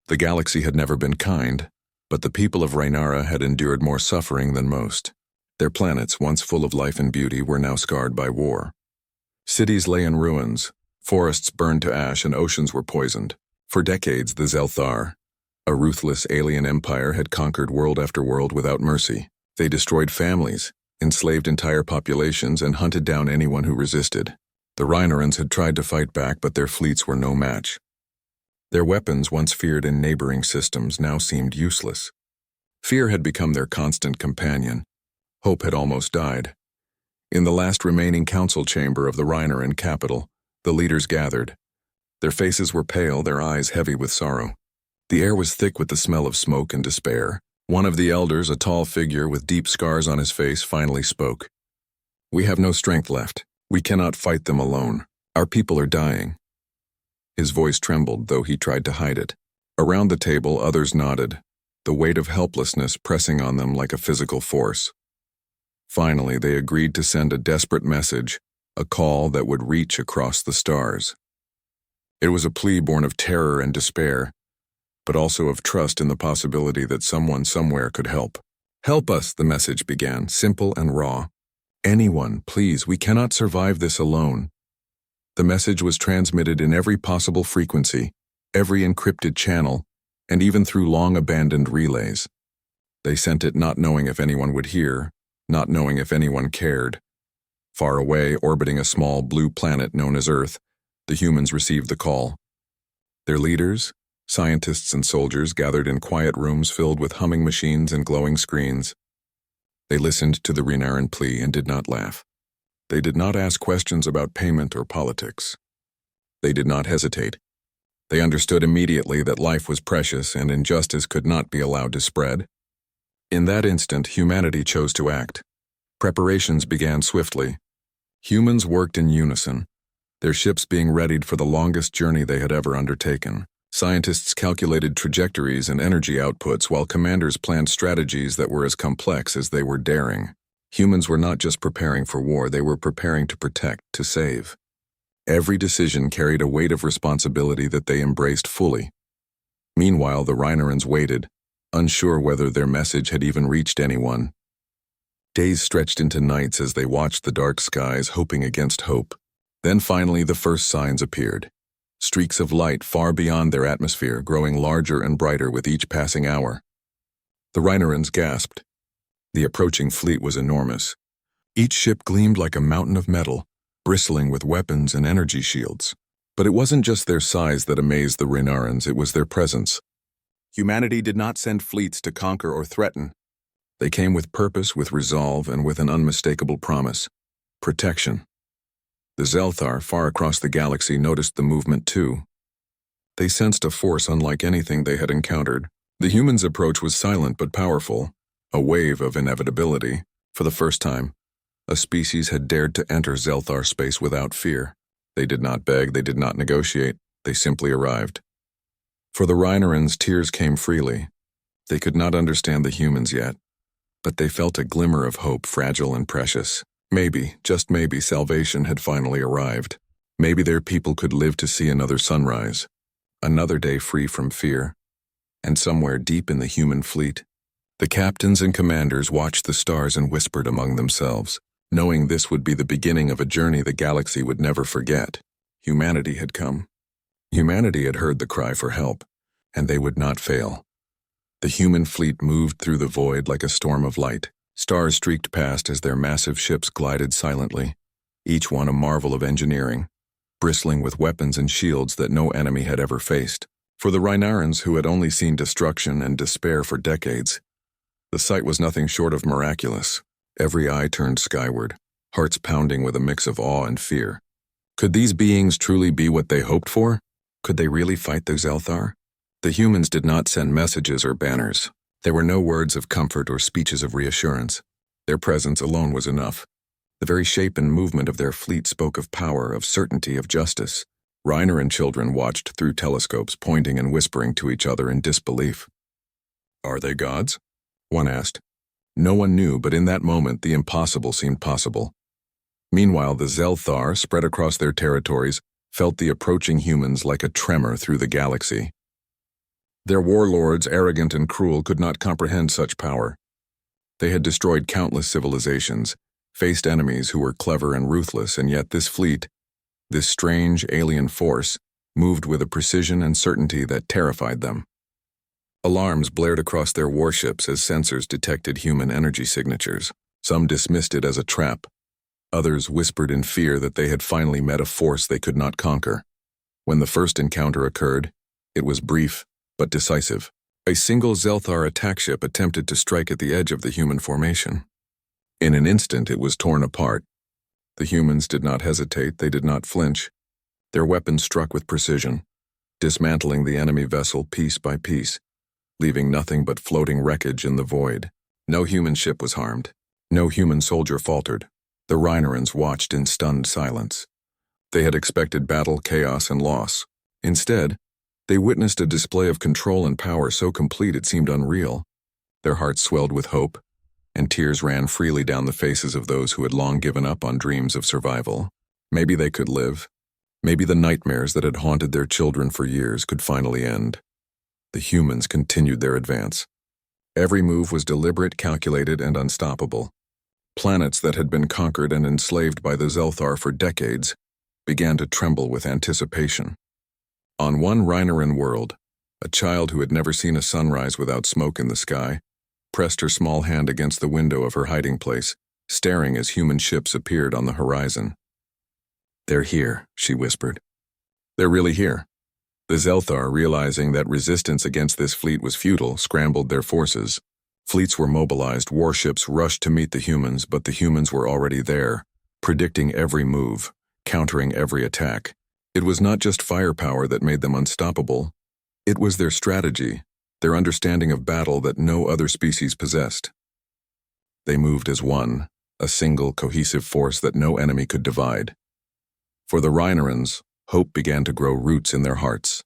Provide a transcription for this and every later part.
The galaxy had never been kind, but the people of Rhaenara had endured more suffering than most. Their planets, once full of life and beauty, were now scarred by war. Cities lay in ruins, forests burned to ash, and oceans were poisoned. For decades, the Zelthar, a ruthless alien empire, had conquered world after world without mercy. They destroyed families, enslaved entire populations, and hunted down anyone who resisted. The Rhaenarans had tried to fight back, but their fleets were no match. Their weapons, once feared in neighboring systems, now seemed useless. Fear had become their constant companion. Hope had almost died. In the last remaining council chamber of the Rhaenaran capital, the leaders gathered. Their faces were pale, their eyes heavy with sorrow. The air was thick with the smell of smoke and despair. One of the elders, a tall figure with deep scars on his face, finally spoke. "We have no strength left. We cannot fight them alone. Our people are dying." His voice trembled, though he tried to hide it. Around the table, others nodded, the weight of helplessness pressing on them like a physical force. Finally, they agreed to send a desperate message, a call that would reach across the stars. It was a plea born of terror and despair, but also of trust in the possibility that someone somewhere could help. "Help us," the message began, simple and raw. "Anyone, please, we cannot survive this alone." The message was transmitted in every possible frequency, every encrypted channel, and even through long-abandoned relays. They sent it not knowing if anyone would hear, not knowing if anyone cared. Far away, orbiting a small blue planet known as Earth, the humans received the call. Their leaders, scientists and soldiers, gathered in quiet rooms filled with humming machines and glowing screens. They listened to the Rhaenaran plea and did not laugh. They did not ask questions about payment or politics. They did not hesitate. They understood immediately that life was precious and injustice could not be allowed to spread. In that instant, humanity chose to act. Preparations began swiftly. Humans worked in unison, their ships being readied for the longest journey they had ever undertaken. Scientists calculated trajectories and energy outputs, while commanders planned strategies that were as complex as they were daring. Humans were not just preparing for war, they were preparing to protect, to save. Every decision carried a weight of responsibility that they embraced fully. Meanwhile, the Rhaenarans waited, unsure whether their message had even reached anyone. Days stretched into nights as they watched the dark skies, hoping against hope. Then finally, the first signs appeared. Streaks of light far beyond their atmosphere, growing larger and brighter with each passing hour. The Rhaenarans gasped. The approaching fleet was enormous. Each ship gleamed like a mountain of metal, bristling with weapons and energy shields. But it wasn't just their size that amazed the Rhaenarans, it was their presence. Humanity did not send fleets to conquer or threaten. They came with purpose, with resolve, and with an unmistakable promise: protection. The Zelthar, far across the galaxy, noticed the movement too. They sensed a force unlike anything they had encountered. The humans' approach was silent but powerful, a wave of inevitability. For the first time, a species had dared to enter Zelthar space without fear. They did not beg, they did not negotiate, they simply arrived. For the Rhaenarans, tears came freely. They could not understand the humans yet, but they felt a glimmer of hope, fragile and precious. Maybe, just maybe, salvation had finally arrived. Maybe their people could live to see another sunrise, another day free from fear. And somewhere deep in the human fleet, the captains and commanders watched the stars and whispered among themselves, knowing this would be the beginning of a journey the galaxy would never forget. Humanity had come. Humanity had heard the cry for help, and they would not fail. The human fleet moved through the void like a storm of light. Stars streaked past as their massive ships glided silently, each one a marvel of engineering, bristling with weapons and shields that no enemy had ever faced. For the Rhaenarans, who had only seen destruction and despair for decades, the sight was nothing short of miraculous. Every eye turned skyward, hearts pounding with a mix of awe and fear. Could these beings truly be what they hoped for? Could they really fight the Zelthar? The humans did not send messages or banners. There were no words of comfort or speeches of reassurance. Their presence alone was enough. The very shape and movement of their fleet spoke of power, of certainty, of justice. Rhaenaran children watched through telescopes, pointing and whispering to each other in disbelief. "Are they gods?" one asked. No one knew, but in that moment the impossible seemed possible. Meanwhile, the Zelthar, spread across their territories, felt the approaching humans like a tremor through the galaxy. Their warlords, arrogant and cruel, could not comprehend such power. They had destroyed countless civilizations, faced enemies who were clever and ruthless, and yet this fleet, this strange alien force, moved with a precision and certainty that terrified them. Alarms blared across their warships as sensors detected human energy signatures. Some dismissed it as a trap. Others whispered in fear that they had finally met a force they could not conquer. When the first encounter occurred, it was brief but decisive. A single Zelthar attack ship attempted to strike at the edge of the human formation. In an instant, it was torn apart. The humans did not hesitate, they did not flinch. Their weapons struck with precision, dismantling the enemy vessel piece by piece, leaving nothing but floating wreckage in the void. No human ship was harmed. No human soldier faltered. The Rhinorans watched in stunned silence. They had expected battle, chaos, and loss. Instead, they witnessed a display of control and power so complete it seemed unreal. Their hearts swelled with hope, and tears ran freely down the faces of those who had long given up on dreams of survival. Maybe they could live. Maybe the nightmares that had haunted their children for years could finally end. The humans continued their advance. Every move was deliberate, calculated, and unstoppable. Planets that had been conquered and enslaved by the Zelthar for decades began to tremble with anticipation. On one Rhinoran world, a child who had never seen a sunrise without smoke in the sky pressed her small hand against the window of her hiding place, staring as human ships appeared on the horizon. "They're here," she whispered. "They're really here." The Zelthar, realizing that resistance against this fleet was futile, scrambled their forces. Fleets were mobilized, warships rushed to meet the humans, but the humans were already there, predicting every move, countering every attack. It was not just firepower that made them unstoppable. It was their strategy, their understanding of battle that no other species possessed. They moved as one, a single, cohesive force that no enemy could divide. For the Rhinorans, hope began to grow roots in their hearts.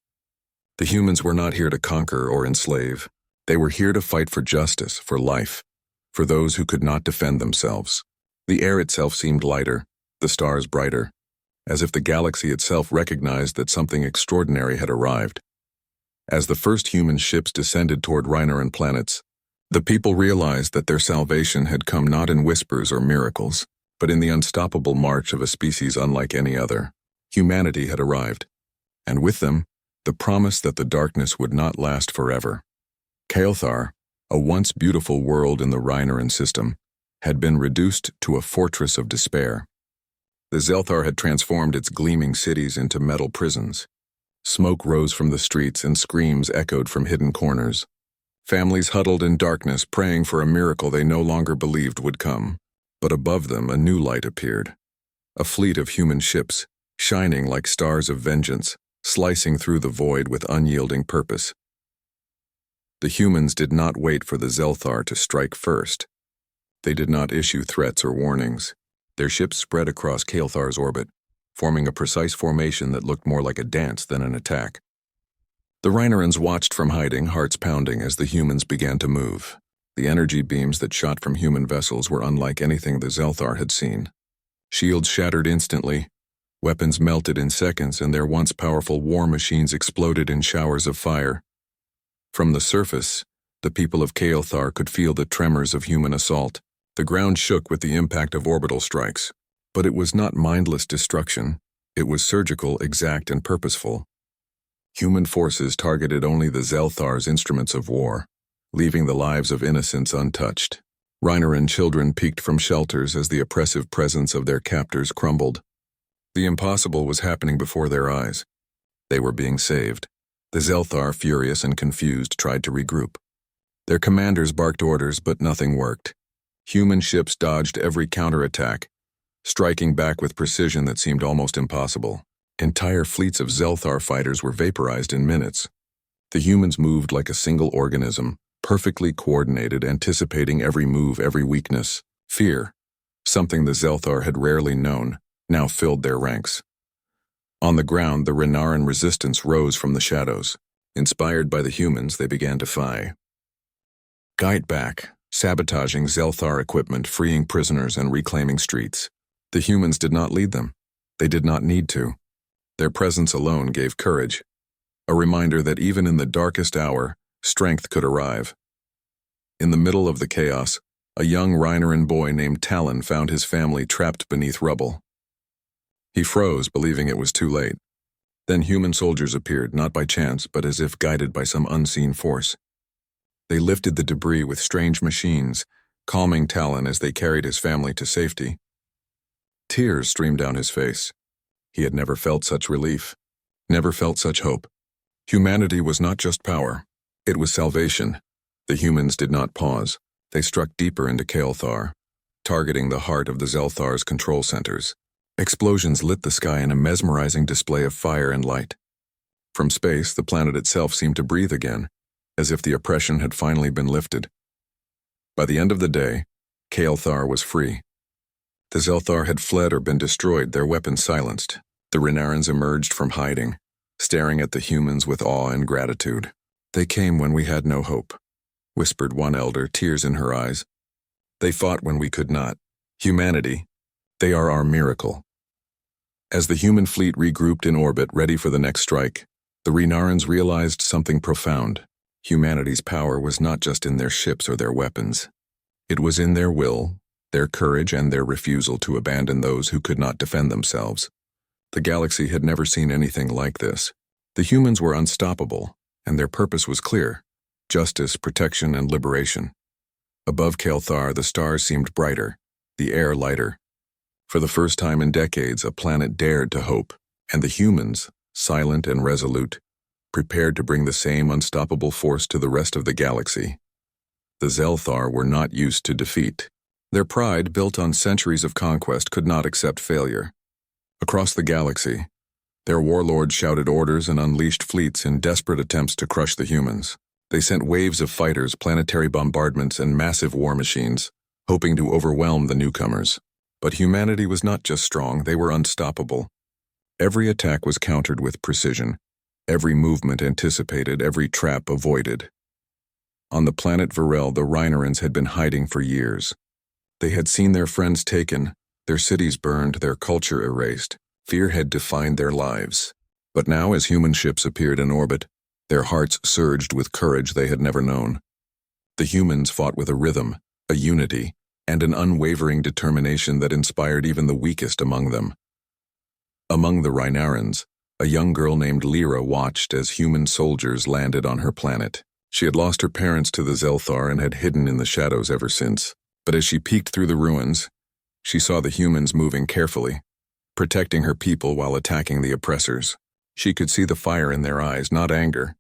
The humans were not here to conquer or enslave. They were here to fight for justice, for life, for those who could not defend themselves. The air itself seemed lighter, the stars brighter, as if the galaxy itself recognized that something extraordinary had arrived. As the first human ships descended toward Rhinoran planets, the people realized that their salvation had come not in whispers or miracles, but in the unstoppable march of a species unlike any other. Humanity had arrived, and with them, the promise that the darkness would not last forever. Kael'thar, a once beautiful world in the Rhinoran system, had been reduced to a fortress of despair. The Zelthar had transformed its gleaming cities into metal prisons. Smoke rose from the streets and screams echoed from hidden corners. Families huddled in darkness, praying for a miracle they no longer believed would come. But above them, a new light appeared. A fleet of human ships, shining like stars of vengeance, slicing through the void with unyielding purpose. The humans did not wait for the Zelthar to strike first. They did not issue threats or warnings. Their ships spread across Kael'thar's orbit, forming a precise formation that looked more like a dance than an attack. The Rhinorans watched from hiding, hearts pounding, as the humans began to move. The energy beams that shot from human vessels were unlike anything the Zelthar had seen. Shields shattered instantly, weapons melted in seconds, and their once powerful war machines exploded in showers of fire. From the surface, the people of Kael'thar could feel the tremors of human assault. The ground shook with the impact of orbital strikes. But it was not mindless destruction. It was surgical, exact, and purposeful. Human forces targeted only the Zelthar's instruments of war, leaving the lives of innocents untouched. Rhinoran children peeked from shelters as the oppressive presence of their captors crumbled. The impossible was happening before their eyes. They were being saved. The Zelthar, furious and confused, tried to regroup. Their commanders barked orders, but nothing worked. Human ships dodged every counterattack, striking back with precision that seemed almost impossible. Entire fleets of Zelthar fighters were vaporized in minutes. The humans moved like a single organism, perfectly coordinated, anticipating every move, every weakness. Fear, something the Zelthar had rarely known, now filled their ranks. On the ground, the Renaran resistance rose from the shadows. Inspired by the humans, they began to fight back, sabotaging Zelthar equipment, freeing prisoners, and reclaiming streets. The humans did not lead them. They did not need to. Their presence alone gave courage. a reminder that even in the darkest hour, strength could arrive. In the middle of the chaos, a young Rhinoran boy named Talon found his family trapped beneath rubble. He froze, believing it was too late. Then human soldiers appeared, not by chance, but as if guided by some unseen force. They lifted the debris with strange machines, calming Talon as they carried his family to safety. Tears streamed down his face. He had never felt such relief, never felt such hope. Humanity was not just power, it was salvation. The humans did not pause. They struck deeper into Kael'thar, targeting the heart of the Zelthar's control centers. Explosions lit the sky in a mesmerizing display of fire and light. From space, the planet itself seemed to breathe again, as if the oppression had finally been lifted. By the end of the day, Kael'thar was free. The Zelthar had fled or been destroyed, their weapons silenced. The Rhaenarans emerged from hiding, staring at the humans with awe and gratitude. "They came when we had no hope," whispered one elder, tears in her eyes. "They fought when we could not. Humanity, they are our miracle." As the human fleet regrouped in orbit, ready for the next strike, the Rhaenarans realized something profound. Humanity's power was not just in their ships or their weapons. It was in their will, their courage, and their refusal to abandon those who could not defend themselves. The galaxy had never seen anything like this. The humans were unstoppable, and their purpose was clear: justice, protection, and liberation. Above Kael'thar, the stars seemed brighter, the air lighter. For the first time in decades, a planet dared to hope, and the humans, silent and resolute, prepared to bring the same unstoppable force to the rest of the galaxy. The Zelthar were not used to defeat. Their pride, built on centuries of conquest, could not accept failure. Across the galaxy, their warlords shouted orders and unleashed fleets in desperate attempts to crush the humans. They sent waves of fighters, planetary bombardments, and massive war machines, hoping to overwhelm the newcomers. But humanity was not just strong, they were unstoppable. Every attack was countered with precision, every movement anticipated, every trap avoided. On the planet Varel, the Rhaenarans had been hiding for years. They had seen their friends taken, their cities burned, their culture erased. Fear had defined their lives. But now, as human ships appeared in orbit, their hearts surged with courage they had never known. The humans fought with a rhythm, a unity, and an unwavering determination that inspired even the weakest among them. Among the Rhaenarans, a young girl named Lyra watched as human soldiers landed on her planet. She had lost her parents to the Zelthar and had hidden in the shadows ever since. But as she peeked through the ruins, she saw the humans moving carefully, protecting her people while attacking the oppressors. She could see the fire in their eyes, not anger,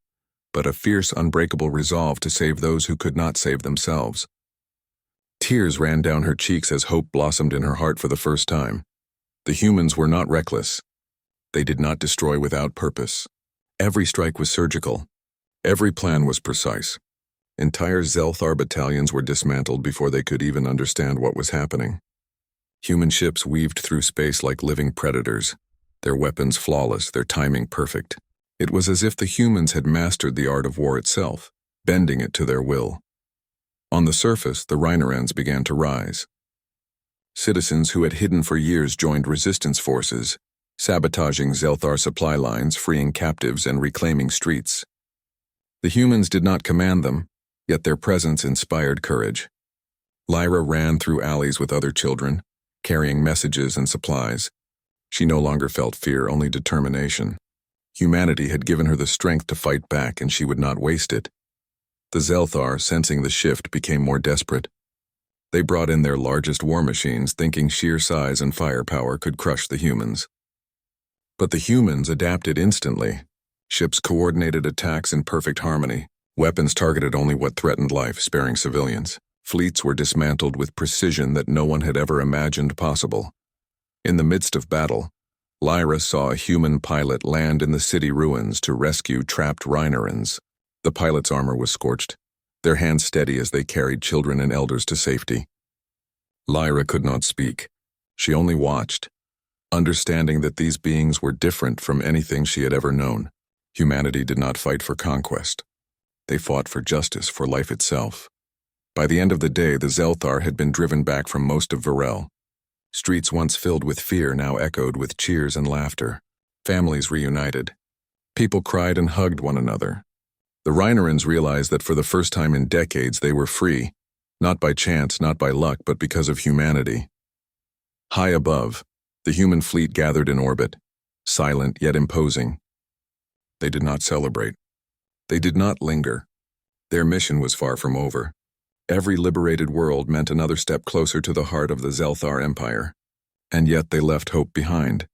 but a fierce, unbreakable resolve to save those who could not save themselves. Tears ran down her cheeks as hope blossomed in her heart for the first time. The humans were not reckless. They did not destroy without purpose. Every strike was surgical. Every plan was precise. Entire Zelthar battalions were dismantled before they could even understand what was happening. Human ships weaved through space like living predators, their weapons flawless, their timing perfect. It was as if the humans had mastered the art of war itself, bending it to their will. On the surface, the Rhaenarans began to rise. Citizens who had hidden for years joined resistance forces, sabotaging Zelthar supply lines, freeing captives, and reclaiming streets. The humans did not command them, yet their presence inspired courage. Lyra ran through alleys with other children, carrying messages and supplies. She no longer felt fear, only determination. Humanity had given her the strength to fight back, and she would not waste it. The Zelthar, sensing the shift, became more desperate. They brought in their largest war machines, thinking sheer size and firepower could crush the humans. But the humans adapted instantly. Ships coordinated attacks in perfect harmony. Weapons targeted only what threatened life, sparing civilians. Fleets were dismantled with precision that no one had ever imagined possible. In the midst of battle, Lyra saw a human pilot land in the city ruins to rescue trapped Rhaenarans. The pilot's armor was scorched, their hands steady as they carried children and elders to safety. Lyra could not speak. She only watched, understanding that these beings were different from anything she had ever known. Humanity did not fight for conquest. They fought for justice, for life itself. By the end of the day, the Zelthar had been driven back from most of Varel. Streets once filled with fear now echoed with cheers and laughter. Families reunited. People cried and hugged one another. The Rhinerans realized that for the first time in decades they were free, not by chance, not by luck, but because of humanity. High above, the human fleet gathered in orbit, silent yet imposing. They did not celebrate. They did not linger. Their mission was far from over. Every liberated world meant another step closer to the heart of the Zelthar Empire. And yet they left hope behind,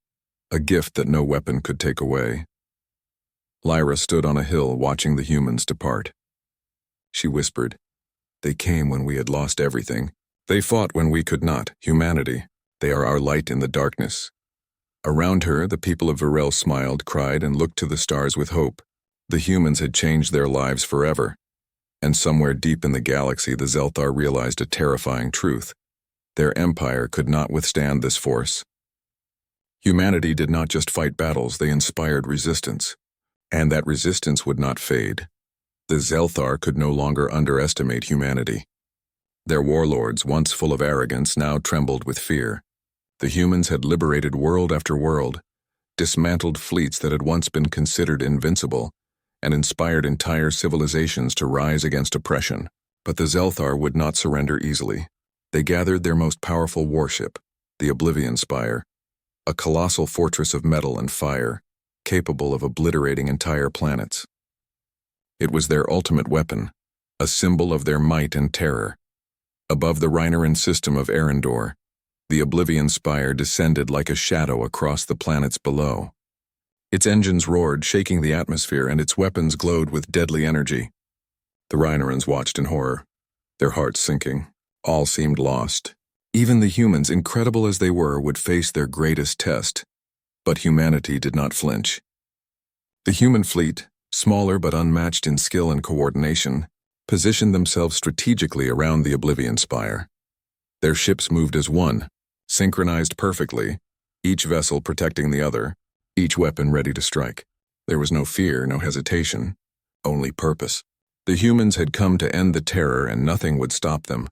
a gift that no weapon could take away. Lyra stood on a hill watching the humans depart. She whispered, "They came when we had lost everything. They fought when we could not, humanity. They are our light in the darkness." Around her, the people of Virel smiled, cried, and looked to the stars with hope. The humans had changed their lives forever. And somewhere deep in the galaxy, the Zelthar realized a terrifying truth. Their empire could not withstand this force. Humanity did not just fight battles, they inspired resistance. And that resistance would not fade. The Zelthar could no longer underestimate humanity. Their warlords, once full of arrogance, now trembled with fear. The humans had liberated world after world, dismantled fleets that had once been considered invincible, and inspired entire civilizations to rise against oppression. But the Zelthar would not surrender easily. They gathered their most powerful warship, the Oblivion Spire, a colossal fortress of metal and fire, capable of obliterating entire planets. It was their ultimate weapon, a symbol of their might and terror. Above the Rhineran system of Arendor, the Oblivion Spire descended like a shadow across the planets below. Its engines roared, shaking the atmosphere, and its weapons glowed with deadly energy. The Rhinerans watched in horror, their hearts sinking. All seemed lost. Even the humans, incredible as they were, would face their greatest test. But humanity did not flinch. The human fleet, smaller but unmatched in skill and coordination, positioned themselves strategically around the Oblivion Spire. Their ships moved as one, synchronized perfectly, each vessel protecting the other, each weapon ready to strike. There was no fear, no hesitation, only purpose. The humans had come to end the terror, and nothing would stop them.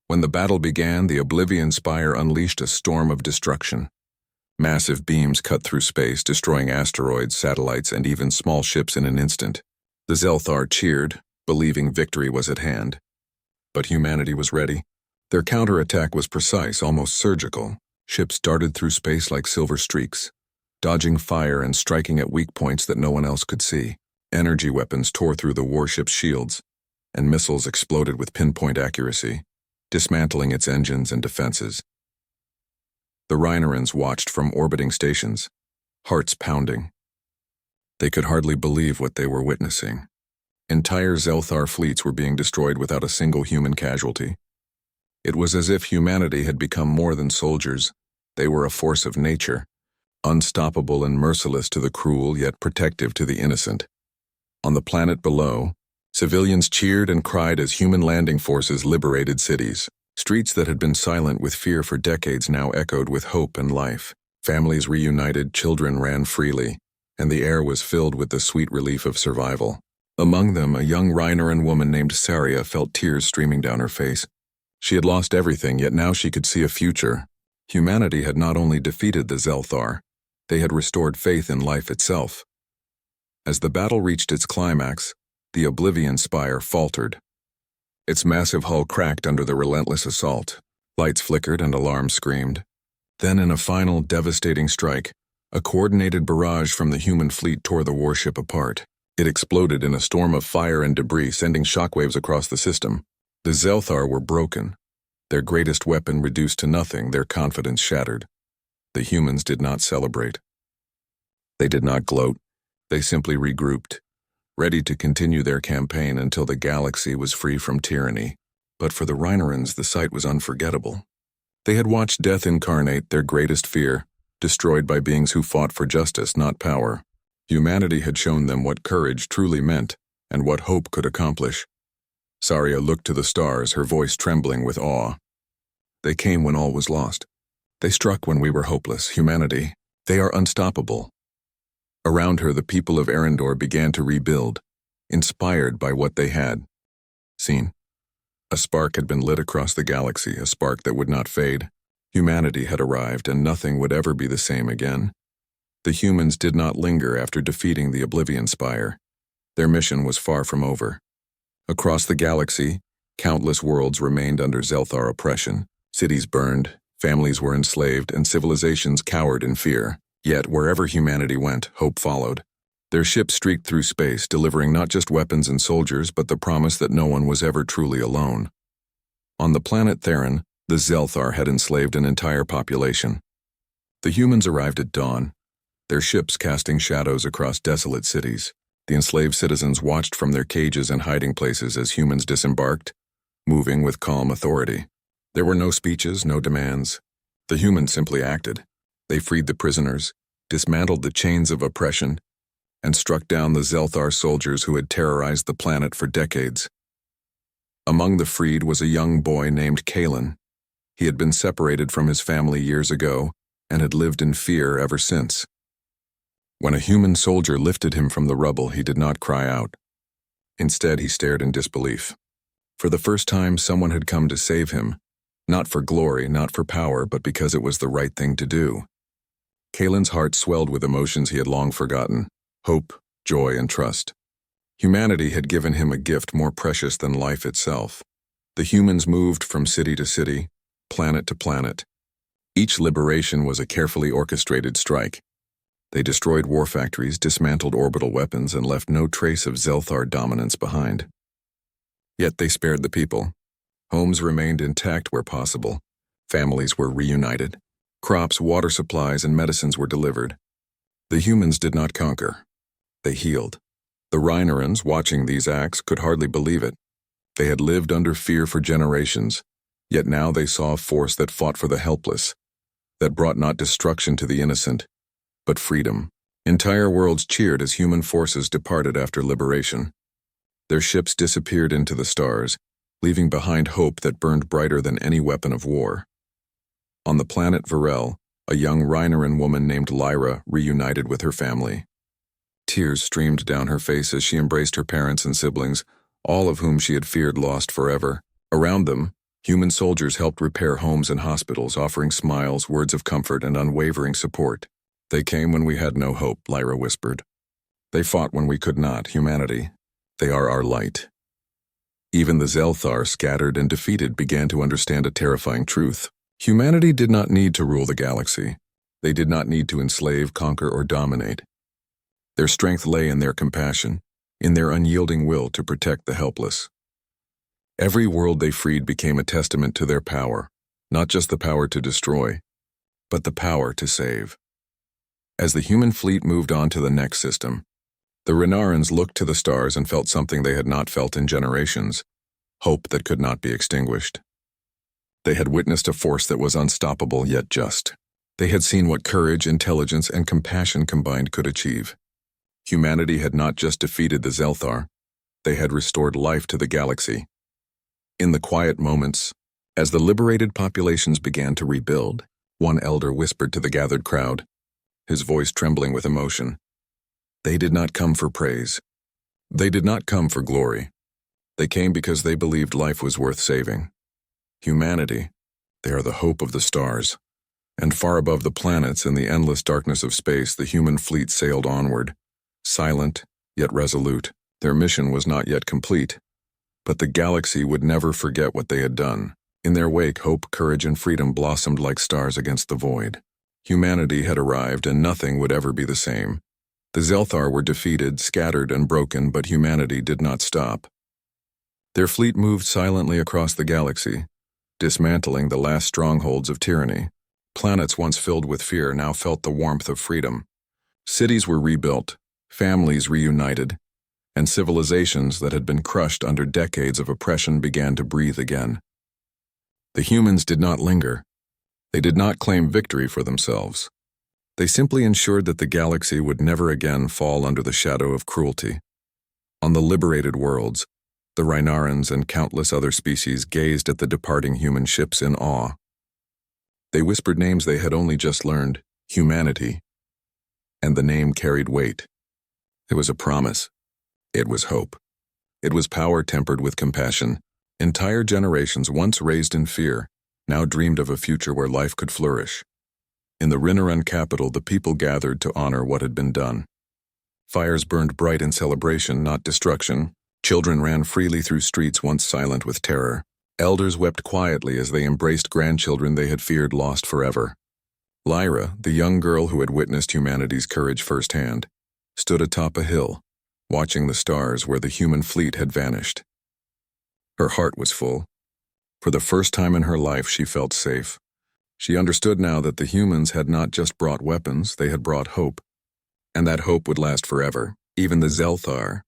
When the battle began, the Oblivion Spire unleashed a storm of destruction. Massive beams cut through space, destroying asteroids, satellites, and even small ships in an instant. The Zelthar cheered, believing victory was at hand. But humanity was ready. Their counterattack was precise, almost surgical. Ships darted through space like silver streaks, dodging fire and striking at weak points that no one else could see. Energy weapons tore through the warship's shields, and missiles exploded with pinpoint accuracy, dismantling its engines and defenses. The Rhinerans watched from orbiting stations, hearts pounding. They could hardly believe what they were witnessing. Entire Zelthar fleets were being destroyed without a single human casualty. It was as if humanity had become more than soldiers. They were a force of nature, unstoppable and merciless to the cruel, yet protective to the innocent. On the planet below, civilians cheered and cried as human landing forces liberated cities. Streets that had been silent with fear for decades now echoed with hope and life. Families reunited, children ran freely, and the air was filled with the sweet relief of survival. Among them, a young Rhineran woman named Saria felt tears streaming down her face. She had lost everything, yet now she could see a future. Humanity had not only defeated the Zelthar, they had restored faith in life itself. As the battle reached its climax, the Oblivion Spire faltered. Its massive hull cracked under the relentless assault. Lights flickered and alarms screamed. Then, in a final, devastating strike, a coordinated barrage from the human fleet tore the warship apart. It exploded in a storm of fire and debris, sending shockwaves across the system. The Zelthar were broken, their greatest weapon reduced to nothing, their confidence shattered. The humans did not celebrate. They did not gloat. They simply regrouped, ready to continue their campaign until the galaxy was free from tyranny. But for the Rhinerans, the sight was unforgettable. They had watched death incarnate, their greatest fear, destroyed by beings who fought for justice, not power. Humanity had shown them what courage truly meant, and what hope could accomplish. Saria looked to the stars, her voice trembling with awe. They came when all was lost. They struck when we were hopeless. Humanity, they are unstoppable. Around her, the people of Arendor began to rebuild, inspired by what they had seen. A spark had been lit across the galaxy, a spark that would not fade. Humanity had arrived, and nothing would ever be the same again. The humans did not linger after defeating the Oblivion Spire. Their mission was far from over. Across the galaxy, countless worlds remained under Zelthar oppression. Cities burned, families were enslaved, and civilizations cowered in fear. Yet, wherever humanity went, hope followed. Their ships streaked through space, delivering not just weapons and soldiers, but the promise that no one was ever truly alone. On the planet Theron, the Zelthar had enslaved an entire population. The humans arrived at dawn, their ships casting shadows across desolate cities. The enslaved citizens watched from their cages and hiding places as humans disembarked, moving with calm authority. There were no speeches, no demands. The humans simply acted. They freed the prisoners, dismantled the chains of oppression, and struck down the Zelthar soldiers who had terrorized the planet for decades. Among the freed was a young boy named Kalen. He had been separated from his family years ago and had lived in fear ever since. When a human soldier lifted him from the rubble, he did not cry out. Instead, he stared in disbelief. For the first time, someone had come to save him, not for glory, not for power, but because it was the right thing to do. Kalen's heart swelled with emotions he had long forgotten: hope, joy, and trust. Humanity had given him a gift more precious than life itself. The humans moved from city to city, planet to planet. Each liberation was a carefully orchestrated strike. They destroyed war factories, dismantled orbital weapons, and left no trace of Zelthar dominance behind. Yet they spared the people. Homes remained intact where possible. Families were reunited. Crops, water supplies, and medicines were delivered. The humans did not conquer. They healed. The Rhinorans, watching these acts, could hardly believe it. They had lived under fear for generations, yet now they saw a force that fought for the helpless, that brought not destruction to the innocent, but freedom. Entire worlds cheered as human forces departed after liberation. Their ships disappeared into the stars, leaving behind hope that burned brighter than any weapon of war. On the planet Varel, a young Rhinoran woman named Lyra reunited with her family. Tears streamed down her face as she embraced her parents and siblings, all of whom she had feared lost forever. Around them, human soldiers helped repair homes and hospitals, offering smiles, words of comfort, and unwavering support. "They came when we had no hope," Lyra whispered. "They fought when we could not, humanity. They are our light." Even the Zelthar, scattered and defeated, began to understand a terrifying truth. Humanity did not need to rule the galaxy. They did not need to enslave, conquer, or dominate. Their strength lay in their compassion, in their unyielding will to protect the helpless. Every world they freed became a testament to their power, not just the power to destroy, but the power to save. As the human fleet moved on to the next system, the Rhinarans looked to the stars and felt something they had not felt in generations: hope that could not be extinguished. They had witnessed a force that was unstoppable yet just. They had seen what courage, intelligence, and compassion combined could achieve. Humanity had not just defeated the Zelthar, they had restored life to the galaxy. In the quiet moments, as the liberated populations began to rebuild, one elder whispered to the gathered crowd, his voice trembling with emotion. They did not come for praise. They did not come for glory. They came because they believed life was worth saving. Humanity, they are the hope of the stars. And far above the planets, in the endless darkness of space, the human fleet sailed onward. Silent, yet resolute. Their mission was not yet complete, but the galaxy would never forget what they had done. In their wake, hope, courage, and freedom blossomed like stars against the void. Humanity had arrived, and nothing would ever be the same. The Zelthar were defeated, scattered, and broken, but humanity did not stop. Their fleet moved silently across the galaxy, dismantling the last strongholds of tyranny. Planets once filled with fear now felt the warmth of freedom. Cities were rebuilt, families reunited, and civilizations that had been crushed under decades of oppression began to breathe again. The humans did not linger. They did not claim victory for themselves. They simply ensured that the galaxy would never again fall under the shadow of cruelty. On the liberated worlds, the Rhinarans and countless other species gazed at the departing human ships in awe. They whispered names they had only just learned: humanity. And the name carried weight. It was a promise. It was hope. It was power tempered with compassion. Entire generations, once raised in fear, now dreamed of a future where life could flourish. In the Rinneran capital, the people gathered to honor what had been done. Fires burned bright in celebration, not destruction. Children ran freely through streets once silent with terror. Elders wept quietly as they embraced grandchildren they had feared lost forever. Lyra, the young girl who had witnessed humanity's courage firsthand, stood atop a hill, watching the stars where the human fleet had vanished. Her heart was full. For the first time in her life, she felt safe. She understood now that the humans had not just brought weapons, they had brought hope. And that hope would last forever. Even the Zelthar,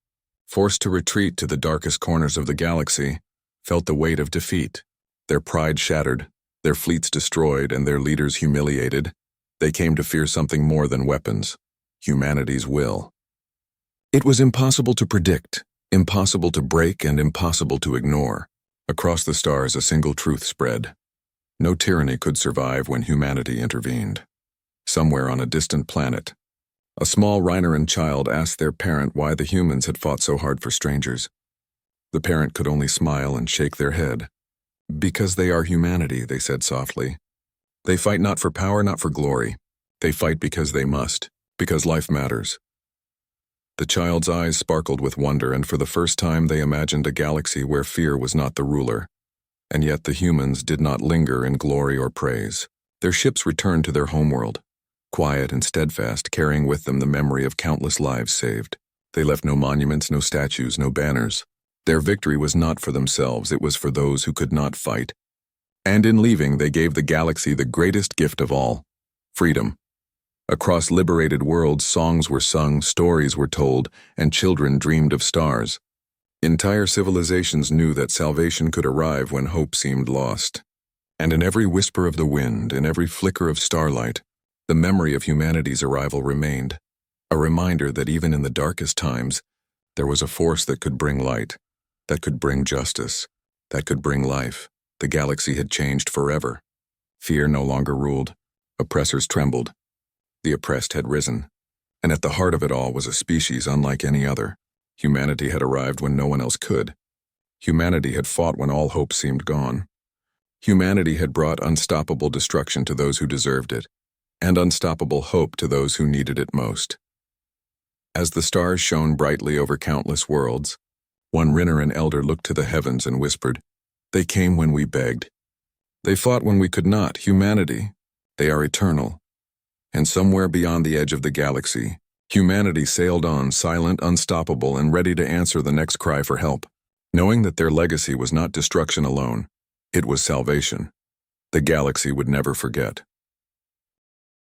forced to retreat to the darkest corners of the galaxy, felt the weight of defeat. Their pride shattered, their fleets destroyed, and their leaders humiliated. They came to fear something more than weapons: humanity's will. It was impossible to predict, impossible to break, and impossible to ignore. Across the stars, a single truth spread. No tyranny could survive when humanity intervened. Somewhere on a distant planet, a small Reineran child asked their parent why the humans had fought so hard for strangers. The parent could only smile and shake their head. "Because they are humanity," they said softly. "They fight not for power, not for glory. They fight because they must, because life matters." The child's eyes sparkled with wonder, and for the first time they imagined a galaxy where fear was not the ruler. And yet the humans did not linger in glory or praise. Their ships returned to their homeworld, quiet and steadfast, carrying with them the memory of countless lives saved. They left no monuments, no statues, no banners. Their victory was not for themselves, it was for those who could not fight. And in leaving, they gave the galaxy the greatest gift of all: freedom. Across liberated worlds, songs were sung, stories were told, and children dreamed of stars. Entire civilizations knew that salvation could arrive when hope seemed lost. And in every whisper of the wind, in every flicker of starlight, the memory of humanity's arrival remained, a reminder that even in the darkest times, there was a force that could bring light, that could bring justice, that could bring life. The galaxy had changed forever. Fear no longer ruled. Oppressors trembled. The oppressed had risen. And at the heart of it all was a species unlike any other. Humanity had arrived when no one else could. Humanity had fought when all hope seemed gone. Humanity had brought unstoppable destruction to those who deserved it, and unstoppable hope to those who needed it most. As the stars shone brightly over countless worlds, one Rinneran elder looked to the heavens and whispered, "They came when we begged. They fought when we could not. Humanity, they are eternal." And somewhere beyond the edge of the galaxy, humanity sailed on, silent, unstoppable, and ready to answer the next cry for help. Knowing that their legacy was not destruction alone, it was salvation. The galaxy would never forget.